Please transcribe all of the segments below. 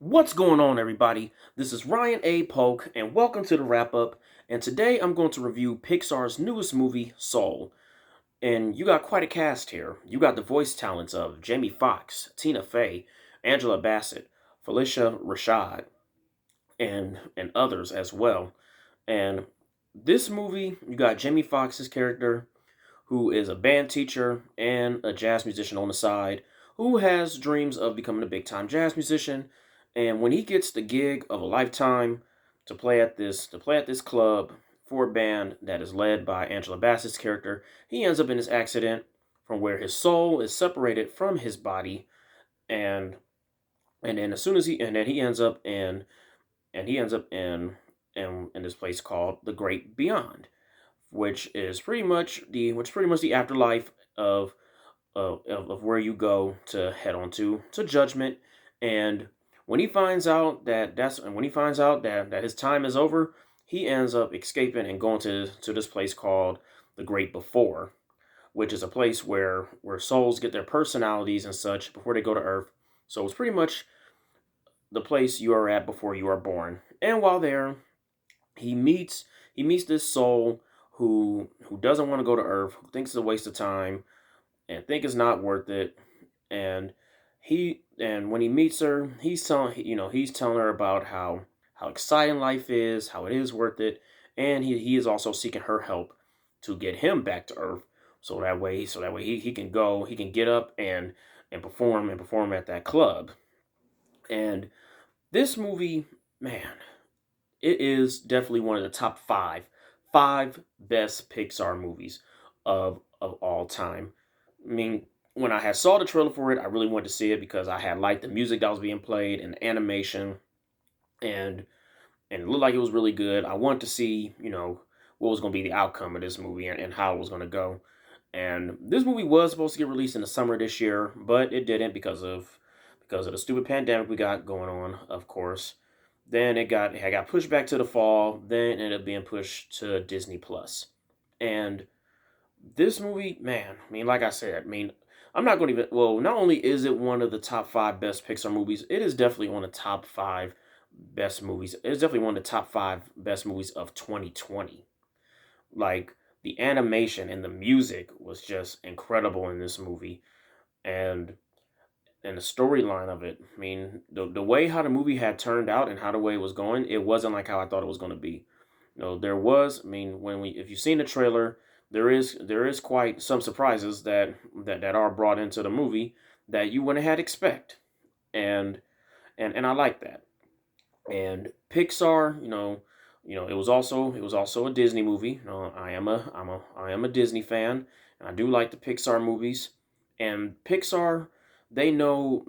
What's going on, everybody? This is Ryan A. Polk, and welcome to the wrap up. And today I'm going to review Pixar's newest movie, Soul. And you got quite a cast here. You got the voice talents of Jamie Foxx, Tina Fey, Angela Bassett, Felicia Rashad, and others as well. And this movie, you got Jamie Foxx's character, who is a band teacher and a jazz musician on the side, who has dreams of becoming a big time jazz musician. And when he gets the gig of a lifetime to play at this club for a band that is led by Angela Bassett's character, he ends up in this accident from where his soul is separated from his body, and and then as soon as he and then he ends up in this place called the Great Beyond, which is pretty much the afterlife of where you go to head on to judgment. And when he finds out that his time is over, he ends up escaping and going to this place called the Great Before, which is a place where souls get their personalities and such before they go to Earth. So it's pretty much the place you are at before you are born. And while there, he meets he meets this soul who doesn't want to go to Earth, who thinks it's a waste of time, and think it's not worth it. And when he meets her, he's telling her about how exciting life is, how it is worth it, and he is also seeking her help to get him back to Earth, so that way he can get up and perform at that club. And this movie, man, it is definitely one of the top five best Pixar movies of all time. I mean, when I had saw the trailer for it, I really wanted to see it because I had liked the music that was being played and the animation, and and it looked like it was really good. I wanted to see, what was going to be the outcome of this movie and how it was going to go. And this movie was supposed to get released in the summer this year, but it didn't because of the stupid pandemic we got going on, of course. Then it got pushed back to the fall. Then it ended up being pushed to Disney Plus. And this movie, man, I mean, like I said, I mean, I'm not going to even. Well, not only is it one of the top five best Pixar movies, it is definitely one of the top five best movies. It's definitely one of the top five best movies of 2020. Like, the animation and the music was just incredible in this movie, and and the storyline of it. I mean, the way how the movie had turned out and how the way it was going, it wasn't like how I thought it was going to be. There was. I mean, if you've seen the trailer, there is quite some surprises that are brought into the movie that you wouldn't have expect, and and I like that. And Pixar, it was also a Disney movie. I am a Disney fan, and I do like the Pixar movies. And Pixar, they know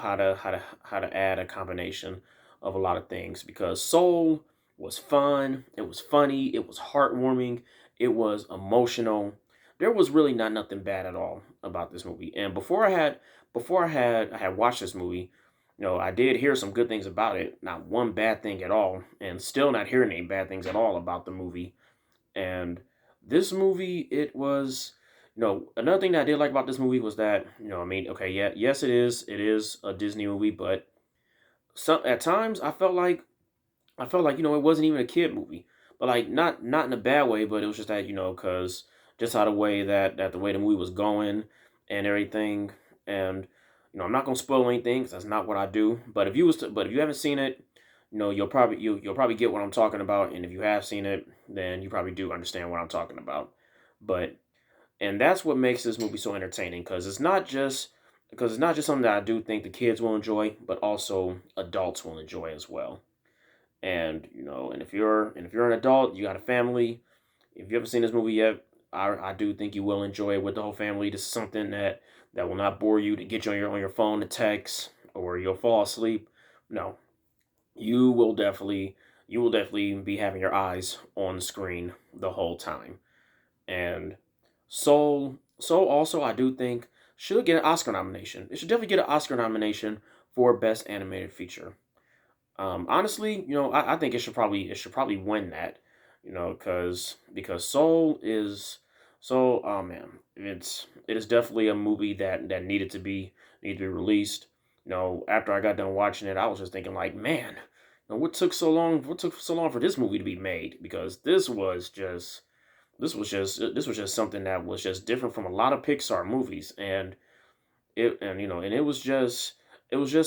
how to add a combination of a lot of things, because Soul was fun, it was funny, it was heartwarming, it was emotional. There was really not nothing bad at all about this movie. And before I had watched this movie, I did hear some good things about it, not one bad thing at all, and still not hearing any bad things at all about the movie. And this movie, it was, another thing that I did like about this movie was that, I mean, okay, yeah, yes, it is a Disney movie, but some at times I felt like it wasn't even a kid movie, but like not in a bad way, but it was just that because just how the way the movie was going and everything. And I'm not gonna spoil anything because that's not what I do. But if you haven't seen it, you'll probably get what I'm talking about, and if you have seen it, then you probably do understand what I'm talking about. But and that's what makes this movie so entertaining, because it's not just something that I do think the kids will enjoy, but also adults will enjoy as well. And if you're an adult, you got a family. If you haven't seen this movie yet, I do think you will enjoy it with the whole family. This is something that will not bore you to get you on your phone to text or you'll fall asleep. No, you will definitely be having your eyes on the screen the whole time. And Soul also, I do think, should get an Oscar nomination. It should definitely get an Oscar nomination for Best Animated Feature. Honestly, I think it should probably win that. Because Soul. Oh man, it is definitely a movie that needed to be released. After I got done watching it, I was just thinking like, man, what took so long? What took so long for this movie to be made? Because this was just something that was just different from a lot of Pixar movies, and it was just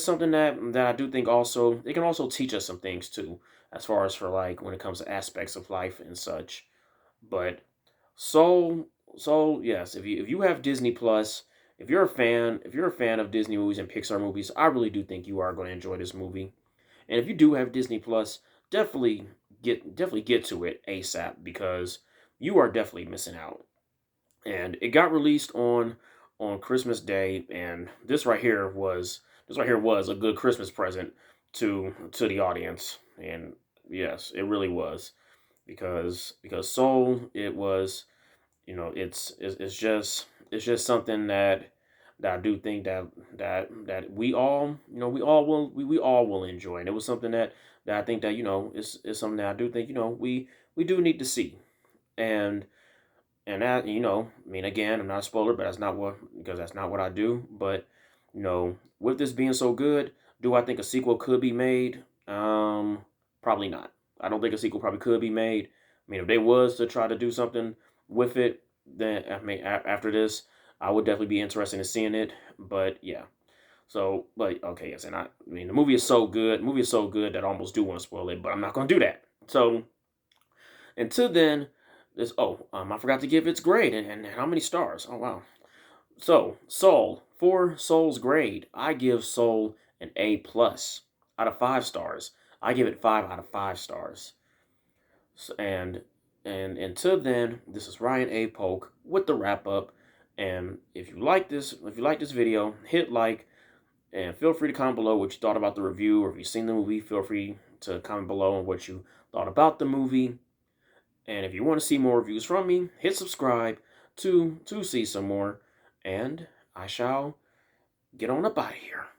something that I do think also it can also teach us some things too, as far as for like when it comes to aspects of life and such. But so so yes, if you have Disney Plus, if you're a fan of Disney movies and Pixar movies, I really do think you are going to enjoy this movie. And if you do have Disney Plus, definitely get to it ASAP because you are definitely missing out. And it got released on Christmas Day, and this right here was a good Christmas present to the audience. And yes, it really was because Soul, it was, it's just something that I do think that we all will enjoy. And it was something that I think that is something that I do think we do need to see. and and that, I mean, again, I'm not a spoiler, but that's not what I do. But with this being so good, do I think a sequel could be made? Probably not. I don't think a sequel probably could be made. I mean, if they was to try to do something with it, then I mean, after this, I would definitely be interested in seeing it. But yeah, but okay, yes, and I mean, the movie is so good. The movie is so good that I almost do want to spoil it, but I'm not gonna do that. So until then, I forgot to give its grade and how many stars. Oh wow. So Soul, for Soul's grade, I give Soul an A plus out of 5 stars. I give it 5 out of 5 stars. And until then, this is Ryan A. Polk with the wrap up. And if you like this video, hit like and feel free to comment below what you thought about the review, or if you've seen the movie, feel free to comment below on what you thought about the movie. And if you want to see more reviews from me, hit subscribe to see some more. And I shall get on up out of here.